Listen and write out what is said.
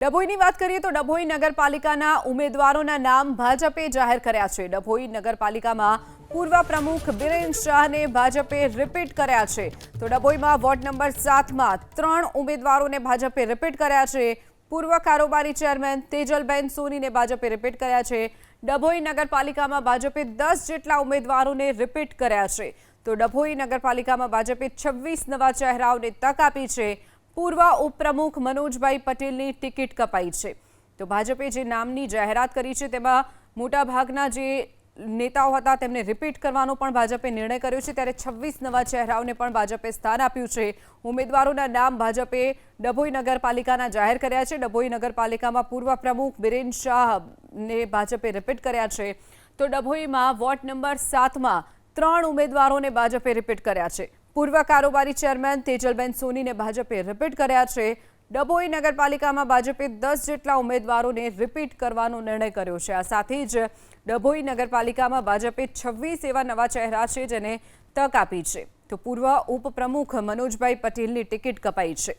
ડભોઈની વાત કરીએ તો ડભોઈ નગરપાલિકાના ઉમેદવારોના નામ ભાજપે જાહેર કર્યા છે। ડભોઈ નગરપાલિકામાં પૂર્વ પ્રમુખ બિરેન શાહને ભાજપે રિપીટ કર્યા છે। તો ડભોઈમાં વોર્ડ નંબર 7માં 3 ઉમેદવારોને ભાજપે રિપીટ કર્યા છે। પૂર્વ કારોબારી ચેરમેન તેજલબેન સોનીને ભાજપે રિપીટ કર્યા છે। ડભોઈ નગરપાલિકામાં ભાજપે 10 જેટલા ઉમેદવારોને રિપીટ કર્યા છે। તો ડભોઈ નગરપાલિકામાં ભાજપે 26 નવા ચહેરાઓને તક આપી છે। પૂર્વ ઉપપ્રમુખ મનોજભાઈ પટેલની ટિકિટ કપાઈ છે। તો ભાજપે જે નામની જાહેરાત કરી છે તેમાં મોટાભાગના જે નેતાઓ હતા તેમને રિપીટ કરવાનો પણ ભાજપે નિર્ણય કર્યો છે, ત્યારે 26 નવા ચહેરાઓને પણ ભાજપે સ્થાન આપ્યું છે। ઉમેદવારોના નામ ભાજપે ડભોઈ નગરપાલિકાના જાહેર કર્યા છે। ડભોઈ નગરપાલિકામાં પૂર્વ પ્રમુખ બિરેન શાહને ભાજપે રિપીટ કર્યા છે। તો ડભોઈમાં વોર્ડ નંબર 7માં 3 ઉમેદવારોને ભાજપે રિપીટ કર્યા છે। પૂર્વ કારોબારી ચેરમેન તેજલબેન સોનીને ભાજપે રિપીટ કર્યા છે। ડભોઈ નગરપાલિકામાં ભાજપે 10 જેટલા ઉમેદવારોને રિપીટ કરવાનો નિર્ણય કર્યો છે। આ સાથે જ ડભોઈ નગરપાલિકામાં ભાજપે 26 એવા નવા ચહેરા છે જેને તક આપી છે। તો પૂર્વ ઉપપ્રમુખ મનોજભાઈ પટેલની ટિકિટ કપાઈ છે।